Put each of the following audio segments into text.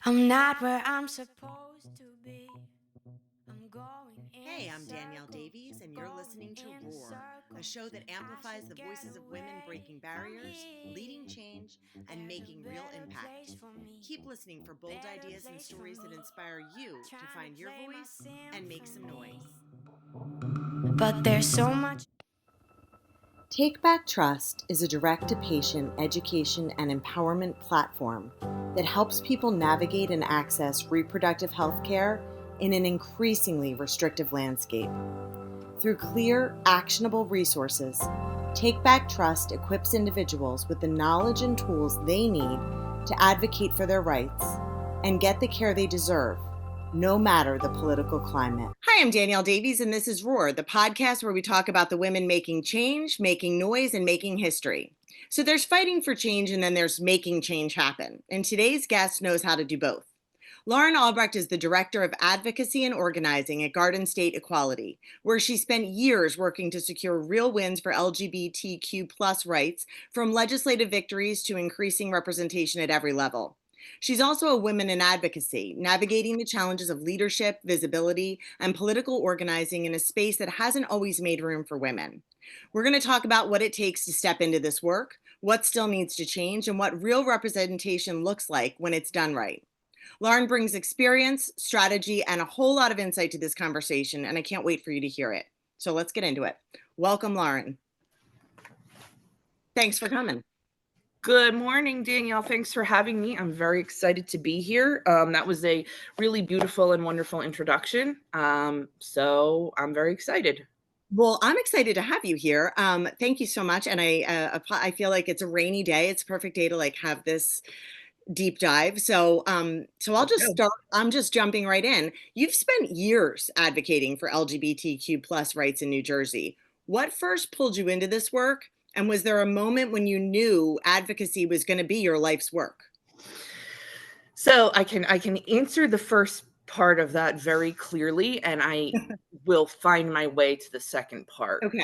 I'm not where I'm supposed to be. I'm going in Hey, I'm Danielle circles, Davies, and you're going listening to in Roar, a circles. show that I amplifies should the get voices of women away breaking from barriers, leading here. change, and There's a making real better impact. place for me, Keep listening for bold better ideas and place for stories that me. inspire you to Trying to find your play my voice and make some symphony, noise. but there's so much. Take Back Trust is a direct to patient education and empowerment platform that helps people navigate and access reproductive health care in an increasingly restrictive landscape. Through clear, actionable resources, Take Back Trust equips individuals with the knowledge and tools they need to advocate for their rights and get the care they deserve, no matter the political climate. Hi, I'm Danielle Davies, and this is Roar, the podcast where we talk about the women making change, making noise, and making history. So there's fighting for change, and then there's making change happen. And today's guest knows how to do both. Lauren Albrecht is the Director of Advocacy and Organizing at Garden State Equality, where she spent years working to secure real wins for LGBTQ plus rights, from legislative victories to increasing representation at every level. She's also a woman in advocacy, navigating the challenges of leadership, visibility, and political organizing in a space that hasn't always made room for women. We're going to talk about what it takes to step into this work, what still needs to change, and what real representation looks like when it's done right. Lauren brings experience, strategy, and a whole lot of insight to this conversation, and I can't wait for you to hear it. So let's get into it. Welcome, Lauren. Thanks for coming. Good morning, Danielle. Thanks for having me. I'm very excited to be here. That was a really beautiful and wonderful introduction. So I'm very excited. Well, I'm excited to have you here. Thank you so much. And I feel like it's a rainy day. It's a perfect day to have this deep dive. So I'll just start. I'm just jumping right in. You've spent years advocating for LGBTQ plus rights in New Jersey. What first pulled you into this work? And was there a moment when you knew advocacy was going to be your life's work? So I can answer the first part of that very clearly, and I will find my way to the second part. Okay.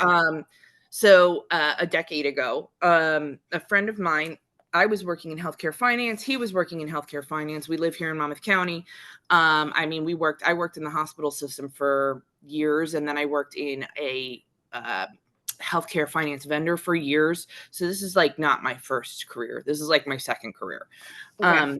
So a decade ago, a friend of mine, I was working in healthcare finance. He was working in healthcare finance. We live here in Monmouth County. I worked in the hospital system for years, and then I worked in a healthcare finance vendor for years. So this is not my first career. This is my second career. Okay.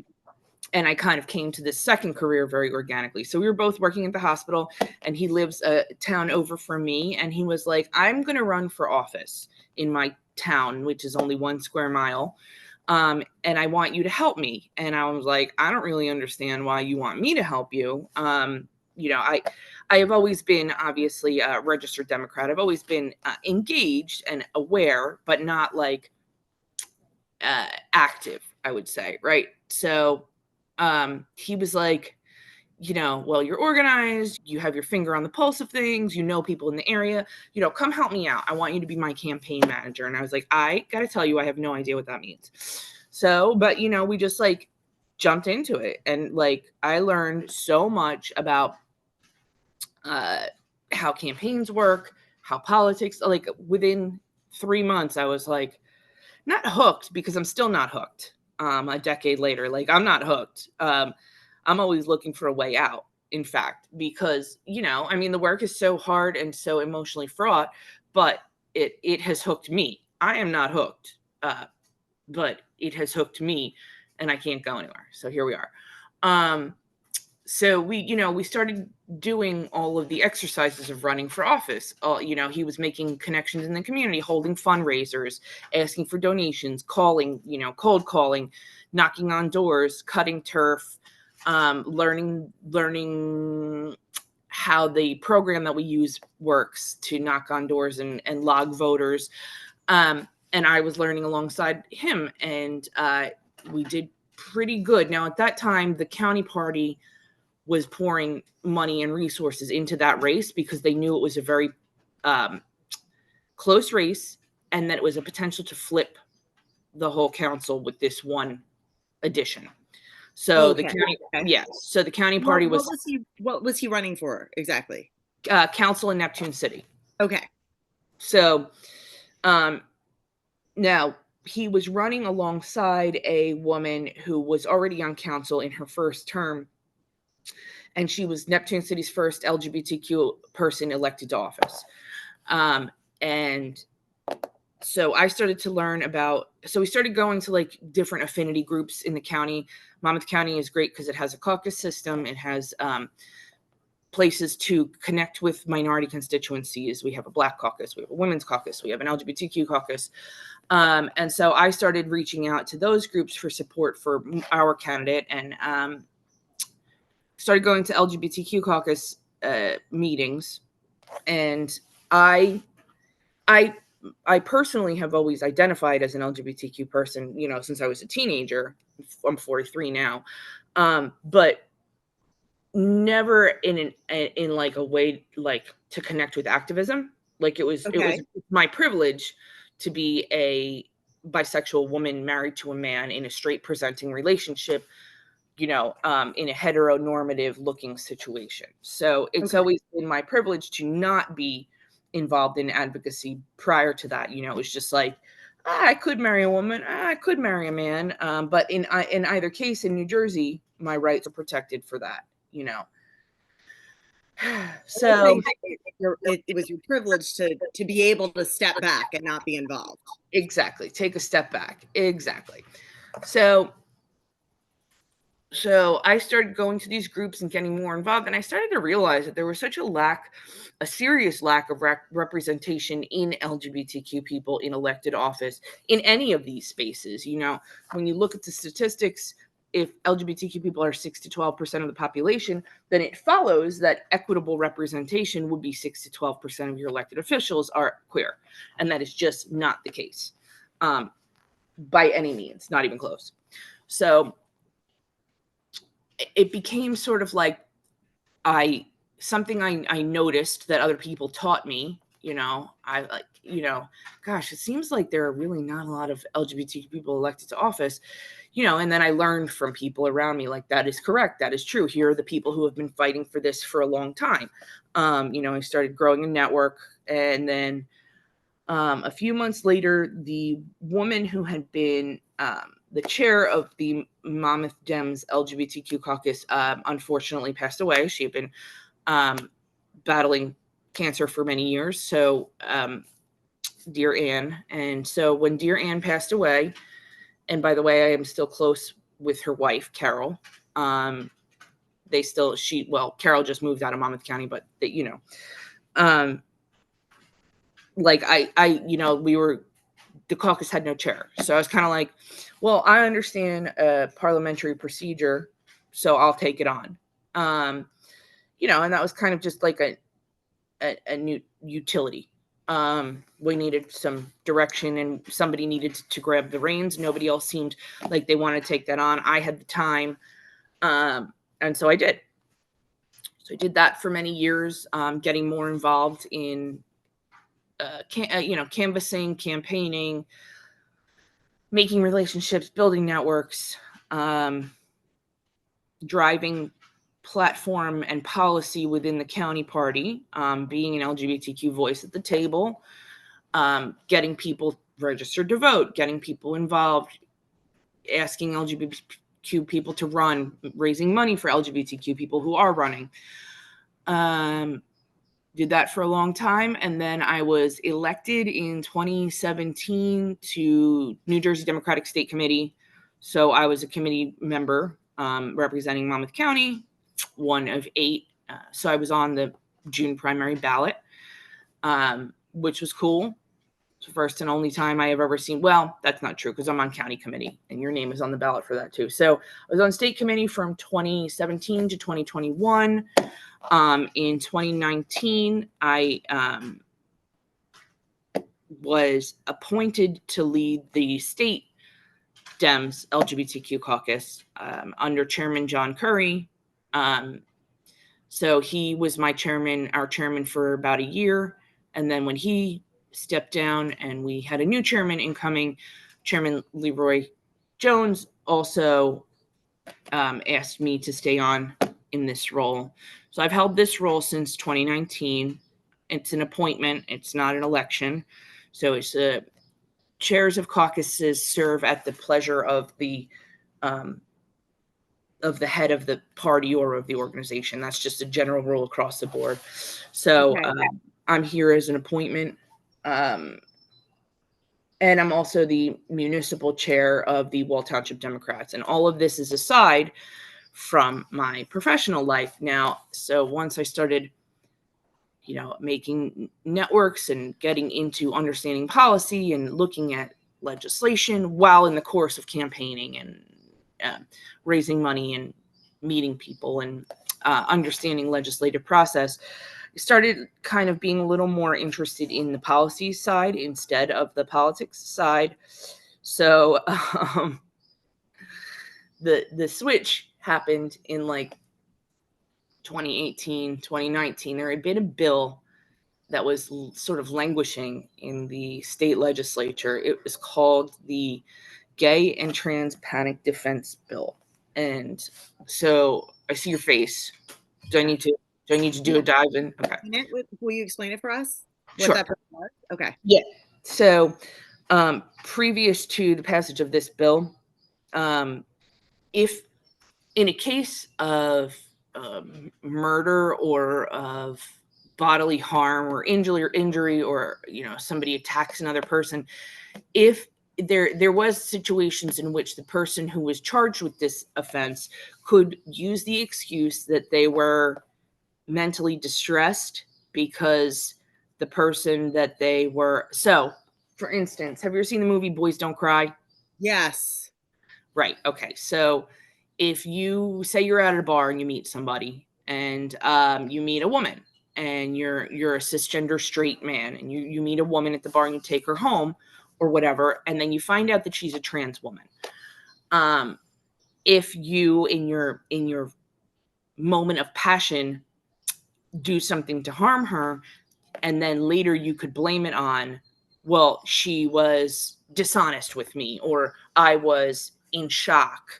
And I kind of came to this second career very organically. So we were both working at the hospital, and he lives a town over from me. And he was like, I'm going to run for office in my town, which is only 1 square mile. And I want you to help me. And I was like, I don't really understand why you want me to help you. I have always been obviously a registered Democrat. I've always been engaged and aware, but not active, I would say. Right. So he was like, well, you're organized, you have your finger on the pulse of things, people in the area, come help me out. I want you to be my campaign manager. And I was like, I got to tell you, I have no idea what that means. So, but we just jumped into it. And I learned so much about how campaigns work, how politics, within 3 months, I was not hooked, because I'm still not hooked. A decade later, I'm not hooked. I'm always looking for a way out, in fact, because, the work is so hard and so emotionally fraught, but it has hooked me. I am not hooked, but it has hooked me, and I can't go anywhere. So here we are. So we started doing all of the exercises of running for office. He was making connections in the community, holding fundraisers, asking for donations, calling, cold calling, knocking on doors, cutting turf, learning how the program that we use works to knock on doors and log voters. And I was learning alongside him, and we did pretty good. Now, at that time, the county party was pouring money and resources into that race because they knew it was a very close race, and that it was a potential to flip the whole council with this one addition. So Okay. the county, yes. So the county party What was he running for exactly? Council in Neptune City. Okay. So, now he was running alongside a woman who was already on council in her first term, and she was Neptune City's first LGBTQ person elected to office. And so I started to learn so we started going to like different affinity groups in the county. Monmouth County is great because it has a caucus system. It has places to connect with minority constituencies. We have a Black caucus, we have a women's caucus, we have an LGBTQ caucus. And so I started reaching out to those groups for support for our candidate, and started going to LGBTQ caucus meetings. And I personally have always identified as an LGBTQ person, since I was a teenager. I'm 43 now, but never in like a way like to connect with activism. Like it was my privilege to be a bisexual woman married to a man in a straight presenting relationship, in a heteronormative looking situation. So it's always been my privilege to not be involved in advocacy prior to that. It was just like, I could marry a woman, I could marry a man. But in either case, in New Jersey, my rights are protected for that, So it was your privilege to be able to step back and not be involved. Exactly. Take a step back. Exactly. So I started going to these groups and getting more involved, and I started to realize that there was such a serious lack of representation in LGBTQ people in elected office in any of these spaces. When you look at the statistics, if LGBTQ people are 6 to 12% of the population, then it follows that equitable representation would be 6 to 12% of your elected officials are queer. And that is just not the case by any means, not even close. So it became sort of like something I noticed that other people taught me. Gosh, it seems like there are really not a lot of LGBT people elected to office, and then I learned from people around me, like, that is correct. That is true. Here are the people who have been fighting for this for a long time. I started growing a network, and then a few months later, the woman who had been the chair of the Monmouth Dems LGBTQ caucus unfortunately passed away. She had been battling cancer for many years. So Dear Ann. And so when Dear Ann passed away, and by the way, I am still close with her wife, Carol. Carol just moved out of Monmouth County, but the caucus had no chair. So I was kind of like, well, I understand parliamentary procedure, so I'll take it on. And that was kind of just like a new utility. We needed some direction, and somebody needed to grab the reins. Nobody else seemed like they wanted to take that on. I had the time. And so I did. So I did that for many years, getting more involved in canvassing, campaigning, making relationships, building networks, driving platform and policy within the county party, being an LGBTQ voice at the table, getting people registered to vote, getting people involved, asking LGBTQ people to run, raising money for LGBTQ people who are running. Did that for a long time. And then I was elected in 2017 to New Jersey Democratic State Committee. So I was a committee member representing Monmouth County, one of 8. So I was on the June primary ballot, which was cool. It's the first and only time I have ever seen. Well, that's not true because I'm on county committee and your name is on the ballot for that too. So I was on state committee from 2017 to 2021. In 2019, I was appointed to lead the state Dems LGBTQ caucus under Chairman John Curry. So he was our chairman for about a year. And then when he stepped down and we had a new chairman incoming, Chairman Leroy Jones also asked me to stay on in this role. So I've held this role since 2019. It's an appointment. It's not an election. So it's chairs of caucuses serve at the pleasure of the head of the party or of the organization. That's just a general rule across the board. So I'm here as an appointment. And I'm also the municipal chair of the Wall Township Democrats. And all of this is aside from my professional life now. So once I started, making networks and getting into understanding policy and looking at legislation while in the course of campaigning and raising money and meeting people and understanding legislative process, I started kind of being a little more interested in the policy side instead of the politics side. So the switch happened in like 2018, 2019. There had been a bill that was sort of languishing in the state legislature. It was called the Gay and Trans Panic Defense Bill. And so I see your face. Do I need to do a dive in? Okay. Will you explain it for us? Sure. What that was? Okay. Yeah. So previous to the passage of this bill, if in a case of murder or of bodily harm or injury or somebody attacks another person, if there was situations in which the person who was charged with this offense could use the excuse that they were mentally distressed because the person that they were. So, for instance, have you ever seen the movie Boys Don't Cry? Yes. Right. Okay. So if you say you're at a bar and you meet somebody and you meet a woman and you're a cisgender straight man and you meet a woman at the bar and you take her home or whatever, and then you find out that she's a trans woman. If you in your moment of passion do something to harm her, and then later you could blame it on, well, she was dishonest with me or I was in shock.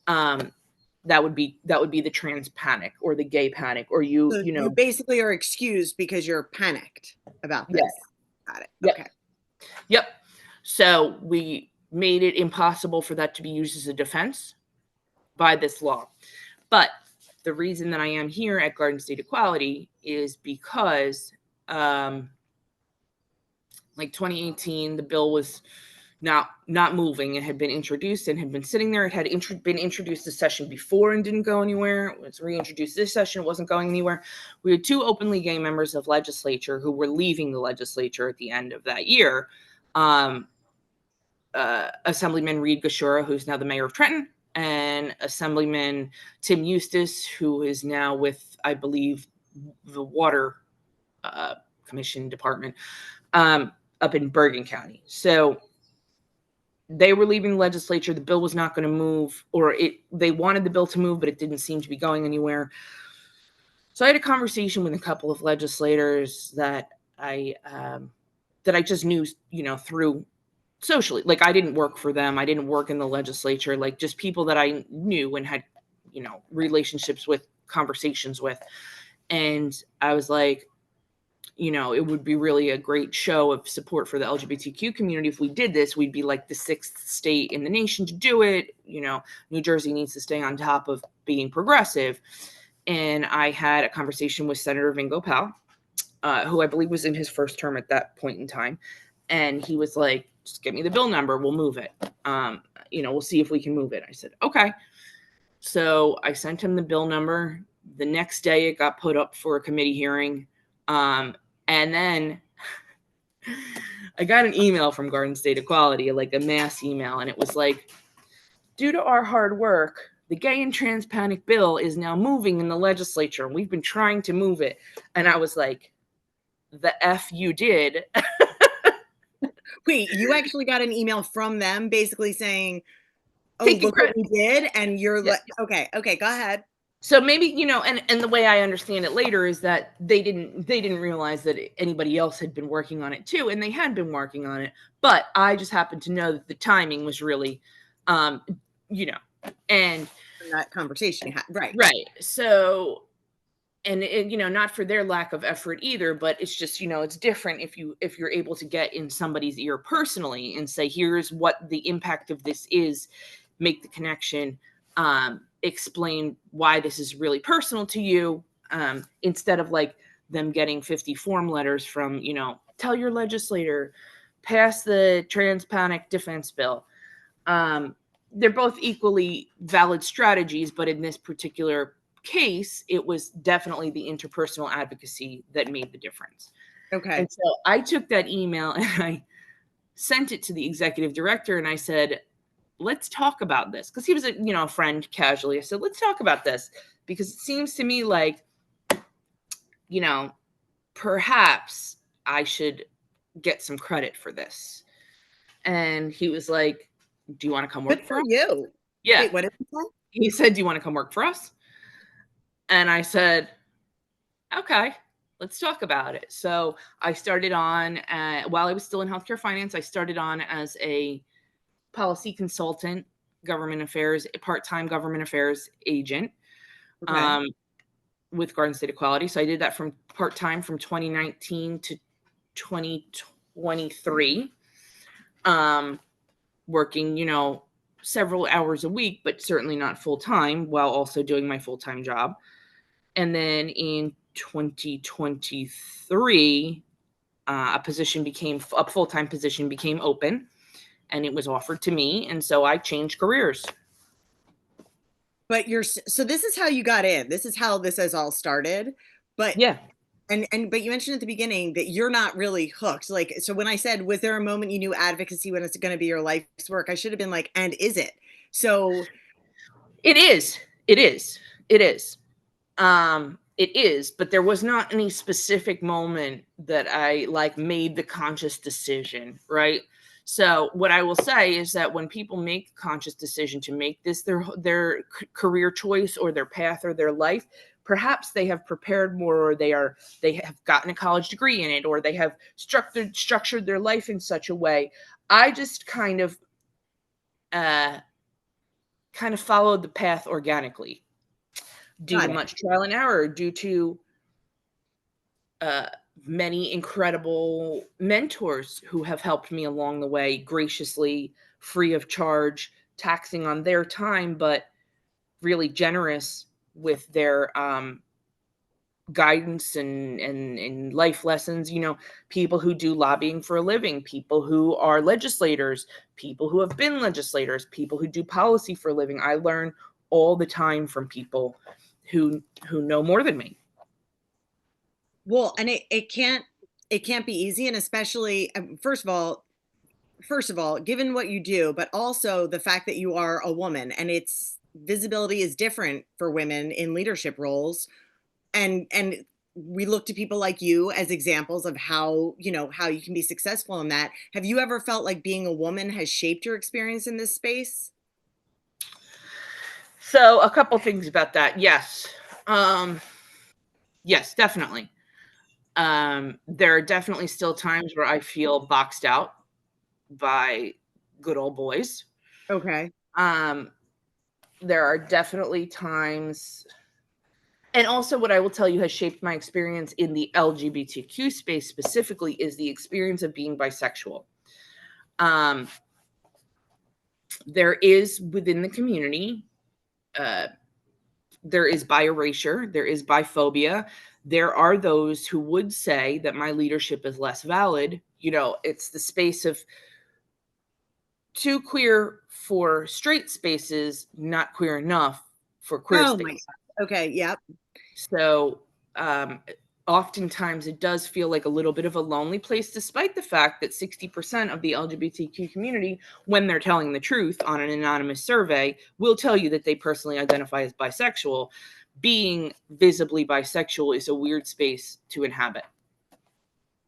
That would be the trans panic or the gay panic, or you basically are excused because you're panicked about this. Yeah. Got it. Yep. Okay. Yep. So we made it impossible for that to be used as a defense by this law. But the reason that I am here at Garden State Equality is because like 2018, the bill was not moving. It had been introduced and had been sitting there. It had been introduced this session before and didn't go anywhere. It was reintroduced this session. It wasn't going anywhere. We had two openly gay members of legislature who were leaving the legislature at the end of that year. Assemblyman Reed Gashura, who's now the mayor of Trenton, and Assemblyman Tim Eustace, who is now with, I believe, the Water Commission Department up in Bergen County. So they were leaving the legislature. The bill was not going to move, or they wanted the bill to move, but it didn't seem to be going anywhere. So I had a conversation with a couple of legislators that I just knew, through socially. Like, I didn't work for them. I didn't work in the legislature, like just people that I knew and had, relationships with, conversations with. And I was like, it would be really a great show of support for the LGBTQ community if we did this. We'd be like the 6th state in the nation to do it. New Jersey needs to stay on top of being progressive. And I had a conversation with Senator Vingo Pal, who I believe was in his first term at that point in time. And he was like, just give me the bill number. We'll move it. We'll see if we can move it. I said, okay. So I sent him the bill number. The next day it got put up for a committee hearing. And then I got an email from Garden State Equality, like a mass email. And it was like, due to our hard work, the gay and trans panic bill is now moving in the legislature. And we've been trying to move it. And I was like, the F you did. Wait, you actually got an email from them basically saying, oh, look what we did? And you're like, okay, go ahead. So maybe, and the way I understand it later is that they didn't realize that anybody else had been working on it too. And they had been working on it, but I just happened to know that the timing was really, and that conversation you had. Right. Right. So, and not for their lack of effort either, but it's just, it's different if you're able to get in somebody's ear personally and say, here's what the impact of this is, make the connection, explain why this is really personal to you, instead of like them getting 50 form letters from, tell your legislator, pass the trans panic defense bill. They're both equally valid strategies, but in this particular case, it was definitely the interpersonal advocacy that made the difference. Okay. And so I took that email and I sent it to the executive director and I said, let's talk about this. Because he was a friend casually. I said, let's talk about this. Because it seems to me like, perhaps I should get some credit for this. And he was like, do you want to come work for us? you? Yeah. Wait, what did he say? He said, do you want to come work for us? And I said, okay, let's talk about it. So I started on, while I was still in healthcare finance, I started on as a policy consultant, government affairs, part-time government affairs agent, Okay. with Garden State Equality. So I did that from part-time from 2019 to 2023, working, several hours a week, but certainly not full-time, while also doing my full-time job. And then in 2023, a full-time position became open, and it was offered to me. And so I changed careers. But so this is how you got in. This is how this has all started. But yeah. But you mentioned at the beginning that you're not really hooked. Like, so when I said, was there a moment you knew advocacy when it's going to be your life's work? I should have been like, and is it? So it is. It is. It is. It is, but there was not any specific moment that I made the conscious decision, right? So what I will say is that when people make a conscious decision to make this their career choice or their path or their life, perhaps they have prepared more, or they have gotten a college degree in it, or they have structured their life in such a way. I just kind of followed the path organically, due to much trial and error, due to many incredible mentors who have helped me along the way, graciously, free of charge, taxing on their time, but really generous with their guidance and life lessons. People who do lobbying for a living, people who are legislators, people who have been legislators, people who do policy for a living. I learn all the time from people who know more than me. Well, and it can't be easy. And especially, first of all, given what you do, but also the fact that you are a woman, and its visibility is different for women in leadership roles. And we look to people like you as examples of how you can be successful in that. Have you ever felt like being a woman has shaped your experience in this space? So a couple things about that. Yes. Yes, definitely. There are definitely still times where I feel boxed out by good old boys. Okay. There are definitely times, and also what I will tell you has shaped my experience in the LGBTQ space specifically is the experience of being bisexual. There is within the community, there is bi-erasure, there is biphobia. There are those who would say that my leadership is less valid. It's the space of too queer for straight spaces, not queer enough for queer spaces. Okay, yep. So oftentimes it does feel like a little bit of a lonely place, despite the fact that 60% of the LGBTQ community, when they're telling the truth on an anonymous survey, will tell you that they personally identify as bisexual. Being visibly bisexual is a weird space to inhabit.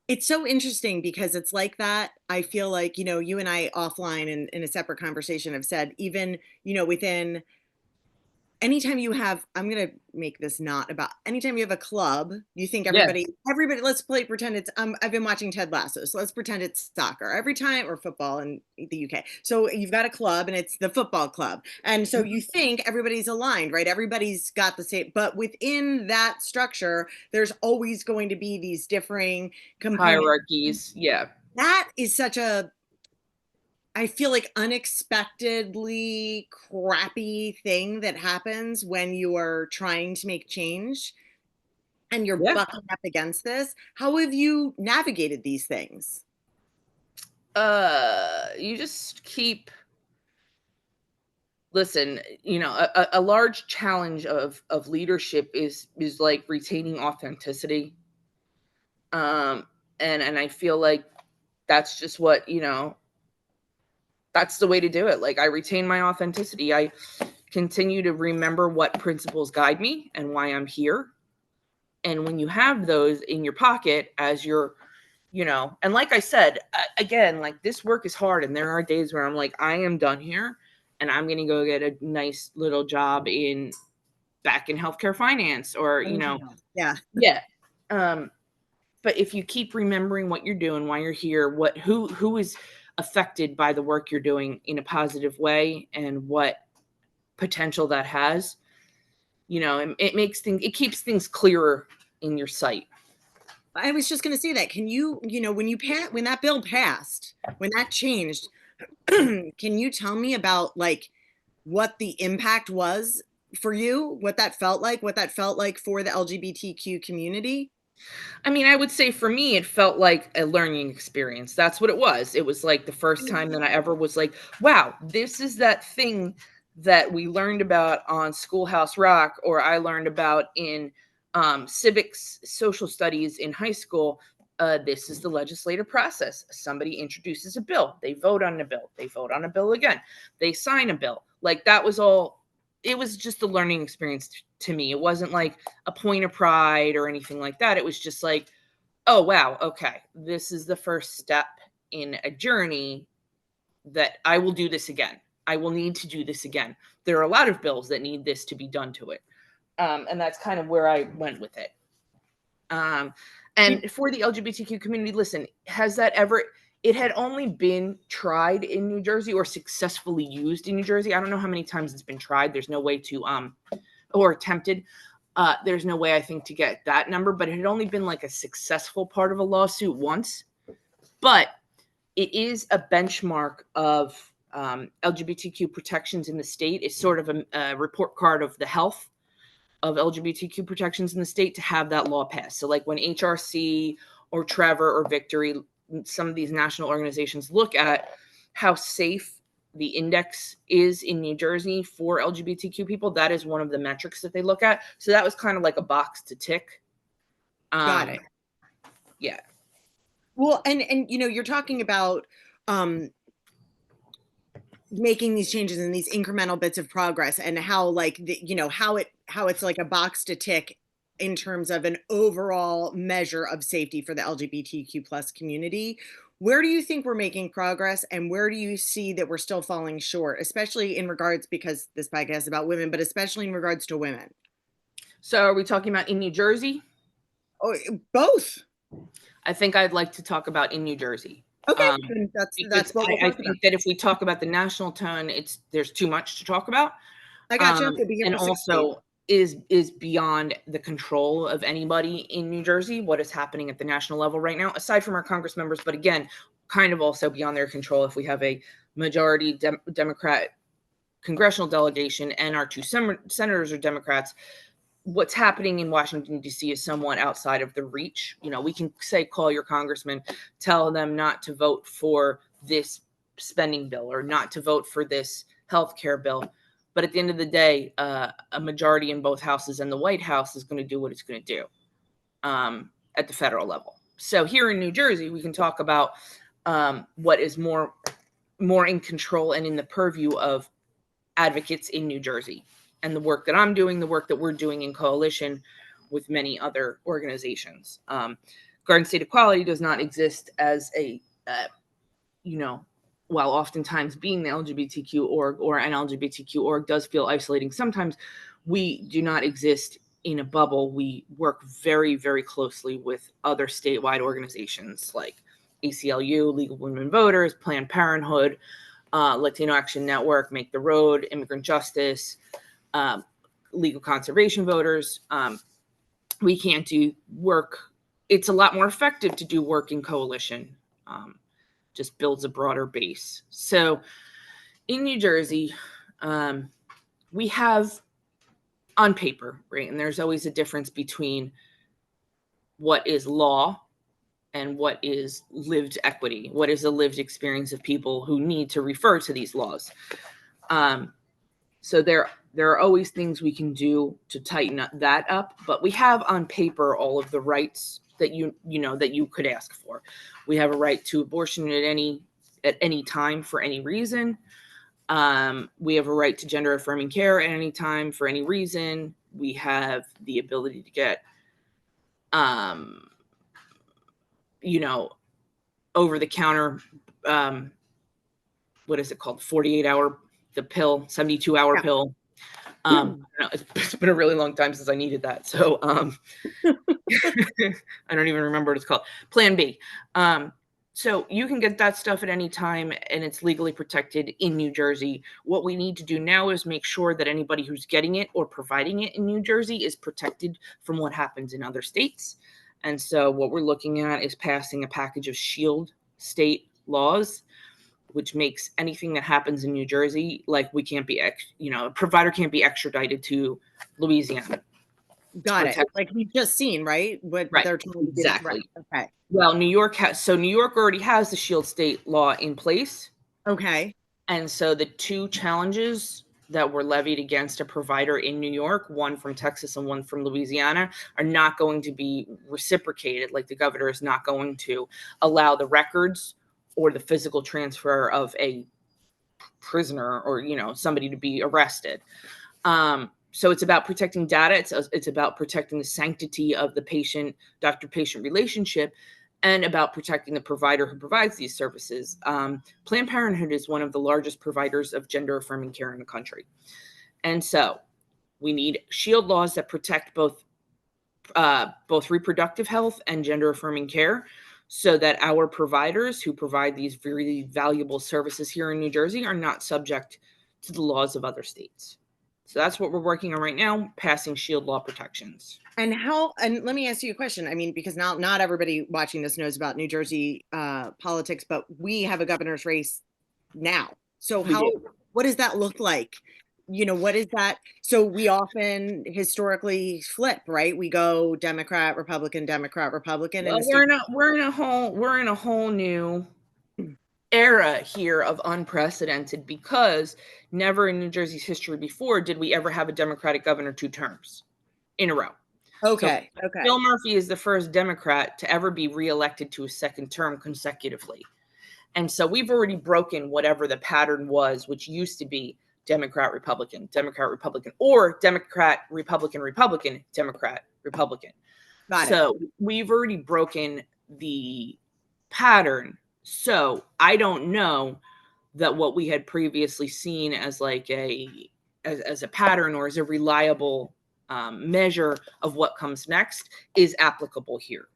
It's so interesting because it's like that. I feel like, you and I offline in a separate conversation have said, even, within anytime you have, I'm going to make this not about, anytime you have a club, you think Yeah. everybody, let's pretend it's, I've been watching Ted Lasso, so let's pretend it's soccer every time, or football in the UK. So you've got a club and it's the football club. And so you think everybody's aligned, right? Everybody's got the same, but within that structure, there's always going to be these differing components. Hierarchies. Yeah. That is such a, I feel like, unexpectedly crappy thing that happens when you are trying to make change and you're Yeah. bucking up against this. How have you navigated these things? You just keep, listen, a large challenge of leadership is like retaining authenticity. And I feel like that's just what, that's the way to do it. Like, I retain my authenticity. I continue to remember what principles guide me and why I'm here. And when you have those in your pocket as you're, and like I said, again, like, this work is hard. And there are days where I'm like, I am done here and I'm going to go get a nice little job back in healthcare finance, or, Yeah. yeah. But if you keep remembering what you're doing, why you're here, who is affected by the work you're doing in a positive way, and what potential that has, it keeps things clearer in your sight. I was just going to say that. Can you, when that bill passed, when that changed, can you tell me about, like, what the impact was for you, what that felt like for the LGBTQ community? I mean, I would say for me, it felt like a learning experience. That's what it was. It was like the first time that I ever was like, wow, this is that thing that we learned about on Schoolhouse Rock, or I learned about in civics, social studies in high school. This is the legislative process. Somebody introduces a bill. They vote on a bill. They vote on a bill again. They sign a bill. Like, that was all. It was just a learning experience to me. It wasn't like a point of pride or anything like that. It was just like, oh, wow, okay, this is the first step in a journey that I will do this again. I will need to do this again. There are a lot of bills that need this to be done to it. And that's kind of where I went with it. And for the LGBTQ community, listen, it had only been tried in New Jersey, or successfully used in New Jersey. I don't know how many times it's been tried. There's no way to, or attempted. There's no way, I think, to get that number, but it had only been like a successful part of a lawsuit once. But it is a benchmark of LGBTQ protections in the state. It's sort of a report card of the health of LGBTQ protections in the state to have that law passed. So like when HRC or Trevor or Victory, some of these national organizations look at how safe the index is in New Jersey for LGBTQ people, that is one of the metrics that they look at. So that was kind of like a box to tick. Got it. Yeah. Well, and you're talking about making these changes and these incremental bits of progress, and how, like, how it's like a box to tick in terms of an overall measure of safety for the LGBTQ plus community. Where do you think we're making progress, and where do you see that we're still falling short, especially in regards, because this podcast is about women, but especially in regards to women? So are we talking about in New Jersey? Oh, both. I think I'd like to talk about in New Jersey. Okay, that's what I think that if we talk about the national tone, there's too much to talk about. I gotcha. And also is beyond the control of anybody in New Jersey, what is happening at the national level right now, aside from our Congress members, but again, kind of also beyond their control. If we have a majority Democrat congressional delegation and our two senators are Democrats, what's happening in Washington, D.C. is somewhat outside of the reach. We can say, call your congressman, tell them not to vote for this spending bill or not to vote for this healthcare bill. But at the end of the day, a majority in both houses and the White House is going to do what it's going to do at the federal level. So here in New Jersey, we can talk about what is more in control and in the purview of advocates in New Jersey, and the work that I'm doing, the work that we're doing in coalition with many other organizations. Garden State Equality does not exist as a, while oftentimes being the LGBTQ org or an LGBTQ org does feel isolating sometimes, we do not exist in a bubble. We work very, very closely with other statewide organizations like ACLU, League of Women Voters, Planned Parenthood, Latino Action Network, Make the Road, Immigrant Justice, Legal Conservation Voters. We can't do work. It's a lot more effective to do work in coalition. Just builds a broader base. So in New Jersey, we have on paper, right? And there's always a difference between what is law and what is lived equity, what is the lived experience of people who need to refer to these laws. So there are always things we can do to tighten that up, but we have on paper all of the rights that that you could ask for. We have a right to abortion at any time for any reason. We have a right to gender affirming care at any time for any reason. We have the ability to get, over the counter, what is it called? 48-hour, the pill, 72-hour pill. It's been a really long time since I needed that. So, I don't even remember what it's called. Plan B. So you can get that stuff at any time, and it's legally protected in New Jersey. What we need to do now is make sure that anybody who's getting it or providing it in New Jersey is protected from what happens in other states. And so what we're looking at is passing a package of shield state laws, which makes anything that happens in New Jersey, like we can't be, a provider can't be extradited to Louisiana. Got it. Like we've just seen, right? What right. They're trying to do. Exactly. Right. Okay. Well, New York already has the shield state law in place. Okay. And so the two challenges that were levied against a provider in New York, one from Texas and one from Louisiana, are not going to be reciprocated. Like the governor is not going to allow the records or the physical transfer of a prisoner or, somebody to be arrested. So it's about protecting data. It's about protecting the sanctity of the doctor-patient relationship, and about protecting the provider who provides these services. Planned Parenthood is one of the largest providers of gender-affirming care in the country. And so we need shield laws that protect both reproductive health and gender-affirming care, so that our providers who provide these very valuable services here in New Jersey are not subject to the laws of other states. So that's what we're working on right now, passing shield law protections. And let me ask you a question. I mean, because not everybody watching this knows about New Jersey politics, but we have a governor's race now. So what does that look like? What is that? So we often historically flip, right? We go Democrat, Republican, Democrat, Republican. Well, we're in a whole new era here of unprecedented, because never in New Jersey's history before did we ever have a Democratic governor 2 terms in a row. Okay. So Bill Murphy is the first Democrat to ever be reelected to a second term consecutively. And so we've already broken whatever the pattern was, which used to be Democrat, Republican, or Democrat, Republican, Democrat, Republican. So we've already broken the pattern. So I don't know that what we had previously seen as like as a pattern or as a reliable measure of what comes next is applicable here.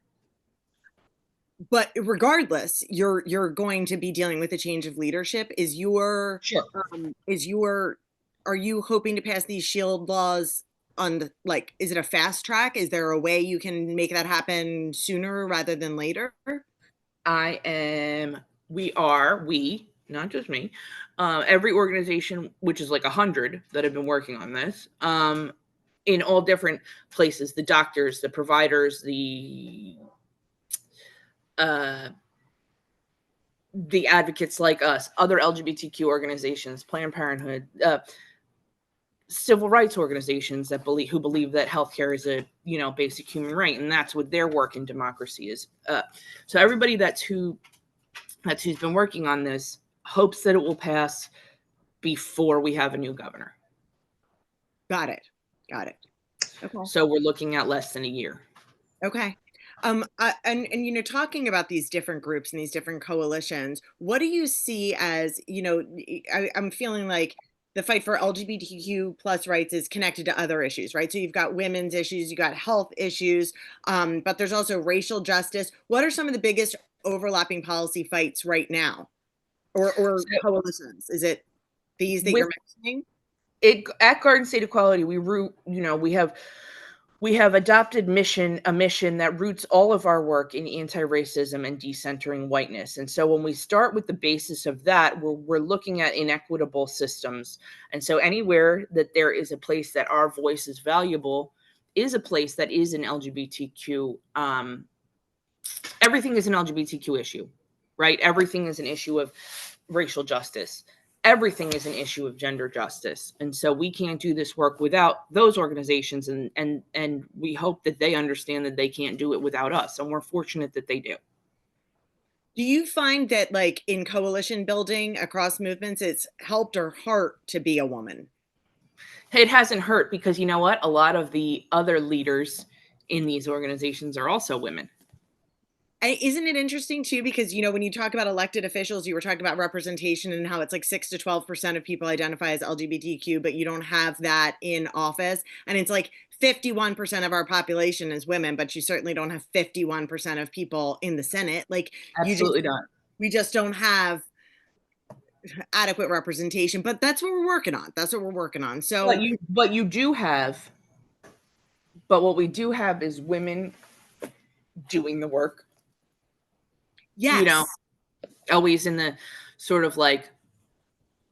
But regardless, you're going to be dealing with a change of leadership. Are you hoping to pass these shield laws on is it a fast track? Is there a way you can make that happen sooner rather than later? We, not just me, every organization, which is like 100 that have been working on this, in all different places, the doctors, the providers, the advocates like us, other LGBTQ organizations, Planned Parenthood, civil rights organizations who believe that healthcare is a basic human right, and that's what their work in democracy is. So everybody who's been working on this hopes that it will pass before we have a new governor. Got it. Okay. So we're looking at less than a year. Okay. And talking about these different groups and these different coalitions, what do you see as, I'm feeling like the fight for LGBTQ plus rights is connected to other issues, right? So you've got women's issues, you got health issues, but there's also racial justice. What are some of the biggest overlapping policy fights right now, or So coalitions? Is it these that with you're mentioning? at Garden State Equality, we have adopted a mission that roots all of our work in anti-racism and decentering whiteness. And so when we start with the basis of that, we're looking at inequitable systems. And so anywhere that there is a place that our voice is valuable is a place that is an LGBTQ. Everything is an LGBTQ issue, right? Everything is an issue of racial justice. Everything is an issue of gender justice. And so we can't do this work without those organizations, and we hope that they understand that they can't do it without us. And we're fortunate that they do. Do you find that, like, in coalition building across movements, it's helped or hurt to be a woman? It hasn't hurt, because you know what? A lot of the other leaders in these organizations are also women. Isn't it interesting too? Because, you know, when you talk about elected officials, you were talking about representation and how it's like 6 to 12% of people identify as LGBTQ, but you don't have that in office. And it's like 51% of our population is women, but you certainly don't have 51% of people in the Senate. Like, Absolutely not. we just don't have adequate representation, but that's what we're working on. That's what we're working on. So, but what we do have is women doing the work. yes. You know, always in the sort of like,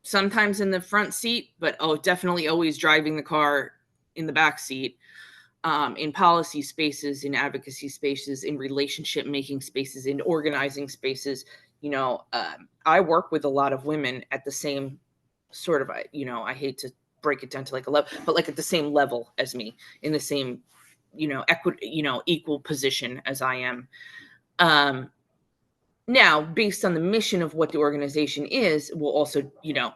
sometimes in the front seat, but definitely always driving the car in the back seat, in policy spaces, in advocacy spaces, in relationship making spaces, in organizing spaces. You know, I work with a lot of women at the same sort of, you know, I hate to break it down to like a level, but like at the same level as me, in the same, you know, equal position as I am. Now, based on the mission of what the organization is, we'll also, you know,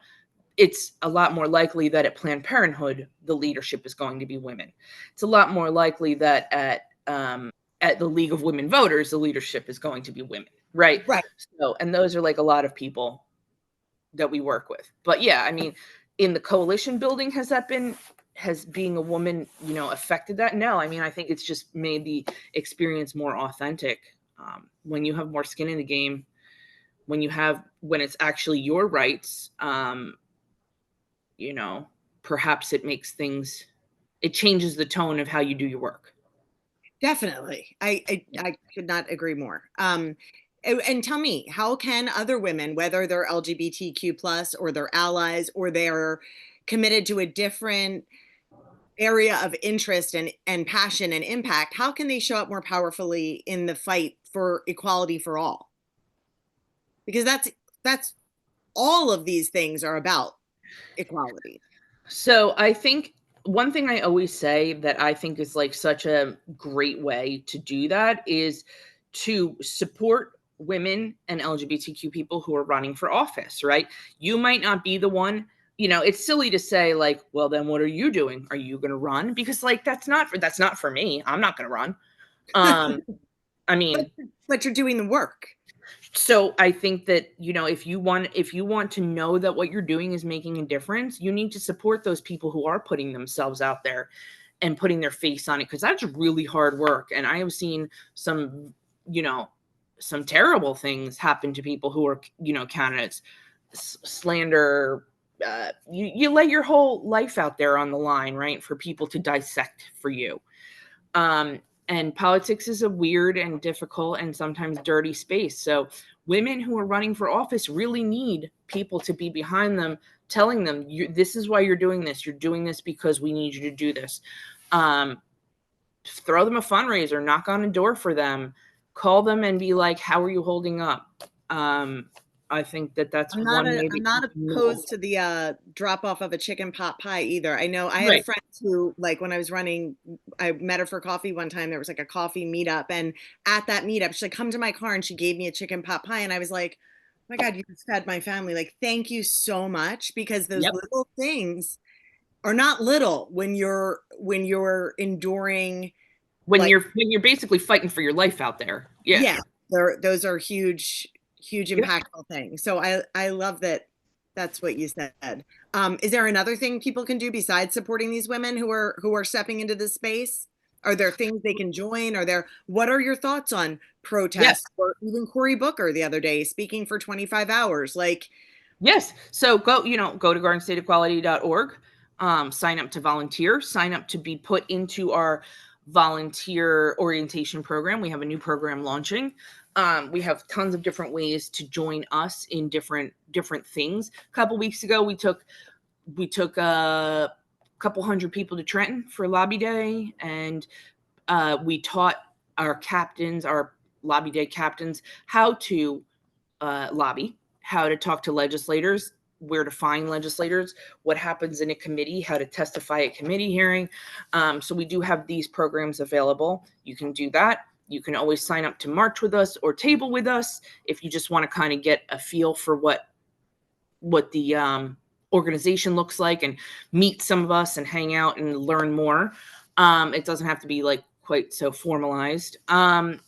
it's a lot more likely that at Planned Parenthood, the leadership is going to be women. It's a lot more likely that at the League of Women Voters, the leadership is going to be women, right? Right. So, and those are like a lot of people that we work with. But yeah, I mean, in the coalition building, has being a woman, you know, affected that? No, I mean, I think it's just made the experience more authentic. When you have more skin in the game, when it's actually your rights, you know, perhaps it changes the tone of how you do your work. Definitely. I could not agree more. And tell me, how can other women, whether they're LGBTQ plus or they're allies or they're committed to a different area of interest and passion and impact, how can they show up more powerfully in the fight for equality for all? Because that's all of these things are about equality. So I think one thing I always say that I think is like such a great way to do that is to support women and LGBTQ people who are running for office, right? You might not be the one, you know, it's silly to say like, well, then what are you doing? Are you going to run? Because like, that's not for me. I'm not going to run. I mean, but you're doing the work. So I think that, you know, if you want to know that what you're doing is making a difference, you need to support those people who are putting themselves out there and putting their face on it, because that's really hard work. And I have seen some, you know, some terrible things happen to people who are, you know, candidates, slander. You lay your whole life out there on the line, right, for people to dissect for you. And politics is a weird and difficult and sometimes dirty space. So women who are running for office really need people to be behind them, telling them, this is why you're doing this. You're doing this because we need you to do this. Throw them a fundraiser, knock on a door for them, call them and be like, how are you holding up? I think that's I'm not opposed to the drop off of a chicken pot pie either. I know I had a friend who, like, when I was running, I met her for coffee one time. There was like a coffee meetup, and at that meetup, she like, come to my car and she gave me a chicken pot pie, and I was like, oh my God, you just fed my family. Like, thank you so much, because those little things are not little when you're enduring, when you're basically fighting for your life out there. Yeah, those are huge impactful thing. So I love that that's what you said. Is there another thing people can do besides supporting these women who are stepping into this space? Are there things they can join? What are your thoughts on Yes. protests, or even Cory Booker the other day speaking for 25 hours? Like, Yes. So go to gardenstateequality.org, sign up to volunteer, sign up to be put into our volunteer orientation program. We have a new program launching. We have tons of different ways to join us in different things. A couple weeks ago, we took a couple hundred people to Trenton for Lobby Day, and we taught our Lobby Day captains how to lobby, how to talk to legislators, where to find legislators, what happens in a committee, how to testify at committee hearing. So we do have these programs available. You can do that. You can always sign up to march with us or table with us if you just want to kind of get a feel for what the organization looks like and meet some of us and hang out and learn more. It doesn't have to be like quite so formalized. And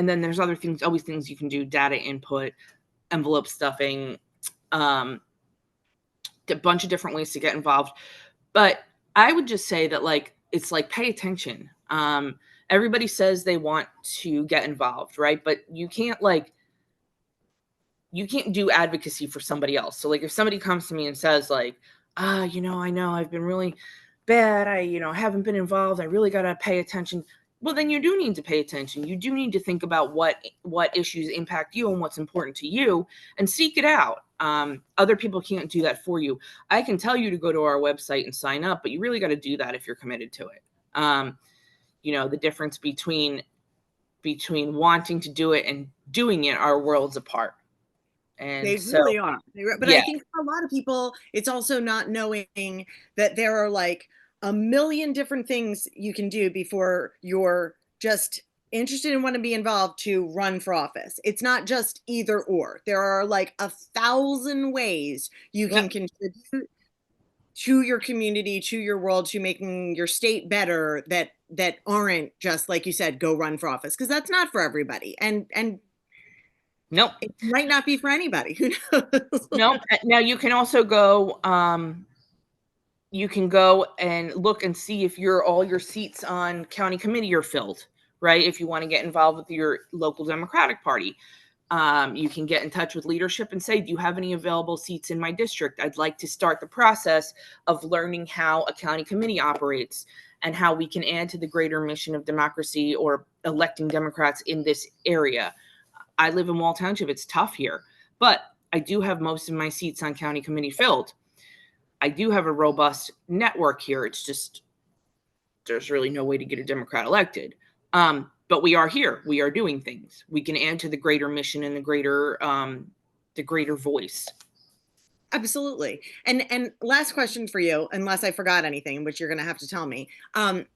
then there's always things you can do: data input, envelope stuffing, a bunch of different ways to get involved. But I would just say that, like, it's like, pay attention. Everybody says they want to get involved, right? But you can't do advocacy for somebody else. So like if somebody comes to me and says like, I know I've been really bad. I haven't been involved. I really got to pay attention. Well, then you do need to pay attention. You do need to think about what issues impact you and what's important to you, and seek it out. Other people can't do that for you. I can tell you to go to our website and sign up, but you really got to do that if you're committed to it. The difference between wanting to do it and doing it are worlds apart. And they really are. But yeah. I think for a lot of people, it's also not knowing that there are like a million different things you can do before you're just interested and want to be involved to run for office. It's not just either or. There are like 1,000 ways you can contribute to your community, to your world, to making your state better, that aren't just, like you said, go run for office, because that's not for everybody. And Nope. it might not be for anybody. Who knows? Nope. Now you can also go, you can go and look and see if all your seats on county committee are filled, right? If you want to get involved with your local Democratic Party, you can get in touch with leadership and say, do you have any available seats in my district? I'd like to start the process of learning how a county committee operates and how we can add to the greater mission of democracy or electing Democrats in this area. I live in Wall Township. It's tough here, but I do have most of my seats on county committee filled. I do have a robust network here. It's just, there's really no way to get a Democrat elected. But we are here. We are doing things. We can add to the greater mission and the greater voice. Absolutely. And last question for you, unless I forgot anything, which you're going to have to tell me.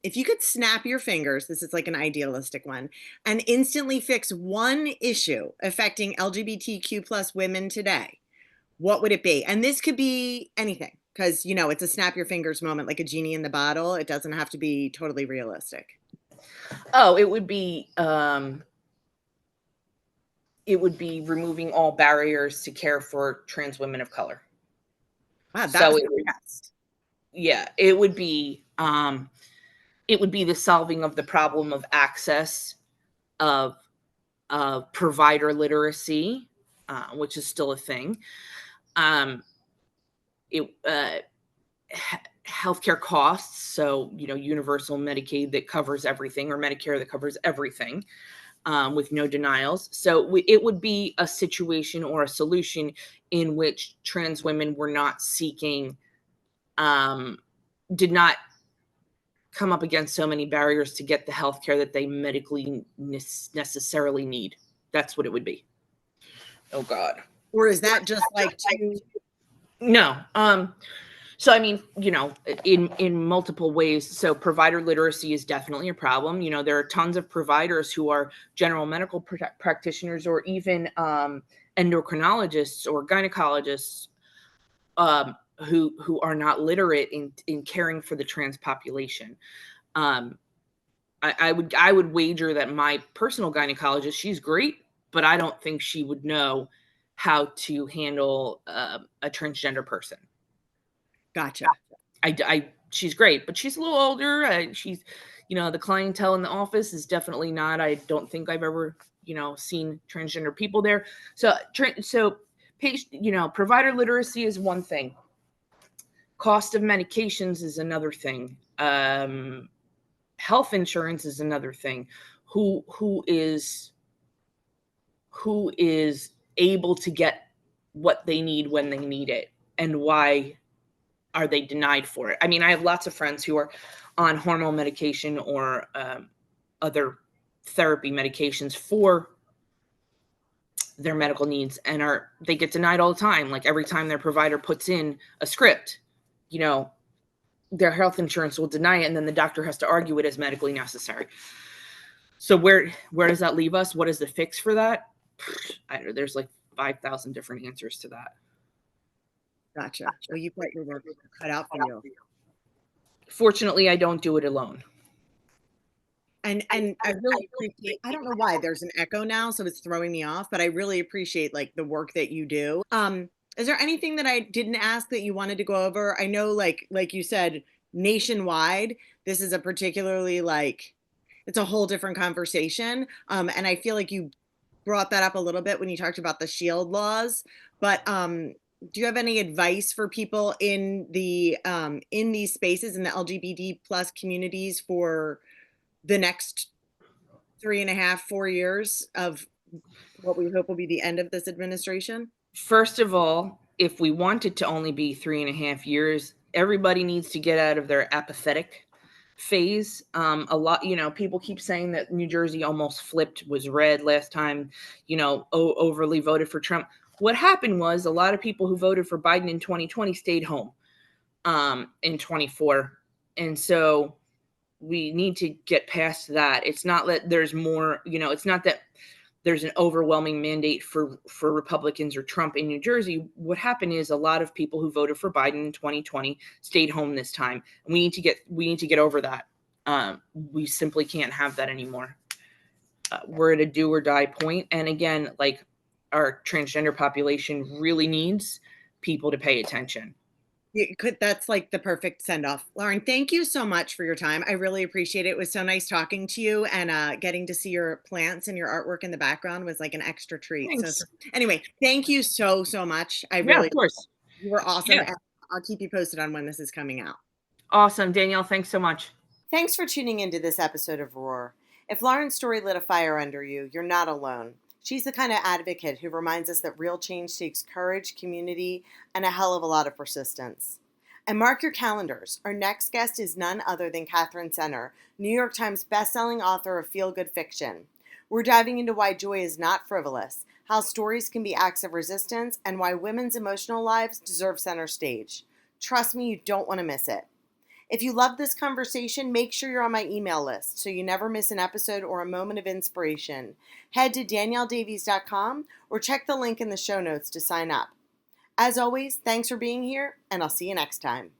If you could snap your fingers, this is like an idealistic one, and instantly fix one issue affecting LGBTQ plus women today, what would it be? And this could be anything, because, it's a snap your fingers moment, like a genie in the bottle. It doesn't have to be totally realistic. Oh, it would be removing all barriers to care for trans women of color. Wow, that was the best. Yeah, it would be the solving of the problem of access, of provider literacy, which is still a thing. Healthcare costs, so universal Medicaid that covers everything, or Medicare that covers everything, with no denials. So it would be a situation or a solution in which trans women were not seeking, did not come up against so many barriers to get the healthcare that they medically necessarily need. That's what it would be. Oh God. Or is that just like too? No. So, I mean, in multiple ways. So provider literacy is definitely a problem. There are tons of providers who are general medical practitioners, or even endocrinologists or gynecologists, who are not literate in caring for the trans population. I would wager that my personal gynecologist, she's great, but I don't think she would know how to handle a transgender person. Gotcha. She's great, but she's a little older. She's, the clientele in the office is definitely not. I don't think I've ever, seen transgender people there. So, provider literacy is one thing. Cost of medications is another thing. Health insurance is another thing. Who is able to get what they need when they need it, and why are they denied for it? I mean, I have lots of friends who are on hormone medication or other therapy medications for their medical needs, and they get denied all the time. Like every time their provider puts in a script, their health insurance will deny it, and then the doctor has to argue it as medically necessary. So where does that leave us? What is the fix for that? I don't know. There's like 5,000 different answers to that. Gotcha. Well, you've got your work cut out for you. Fortunately, I don't do it alone. And I really appreciate, I don't know why there's an echo now, so it's throwing me off, but I really appreciate like the work that you do. Is there anything that I didn't ask that you wanted to go over? I know like you said, nationwide, this is a particularly it's a whole different conversation. And I feel like you brought that up a little bit when you talked about the SHIELD laws, but do you have any advice for people in these spaces in the LGBT plus communities for the next 3.5, 4 years of what we hope will be the end of this administration? First of all, if we want it to only be 3.5 years, everybody needs to get out of their apathetic phase. A lot, people keep saying that New Jersey almost was red last time, overly voted for Trump. What happened was a lot of people who voted for Biden in 2020 stayed home in 24. And so we need to get past that. It's not that there's more, it's not that there's an overwhelming mandate for Republicans or Trump in New Jersey. What happened is a lot of people who voted for Biden in 2020 stayed home this time. And we need to get over that. We simply can't have that anymore. We're at a do or die point. And again, like our transgender population really needs people to pay attention. That's like the perfect send-off. Lauren, thank you so much for your time. I really appreciate it. It was so nice talking to you, and getting to see your plants and your artwork in the background was like an extra treat. Thanks. So anyway, thank you so much. Of course. You were awesome. Yeah. And I'll keep you posted on when this is coming out. Awesome. Danielle, thanks so much. Thanks for tuning into this episode of Roar. If Lauren's story lit a fire under you, you're not alone. She's the kind of advocate who reminds us that real change takes courage, community, and a hell of a lot of persistence. And mark your calendars. Our next guest is none other than Catherine Senner, New York Times bestselling author of feel-good fiction. We're diving into why joy is not frivolous, how stories can be acts of resistance, and why women's emotional lives deserve center stage. Trust me, you don't want to miss it. If you love this conversation, make sure you're on my email list so you never miss an episode or a moment of inspiration. Head to danielledavies.com or check the link in the show notes to sign up. As always, thanks for being here, and I'll see you next time.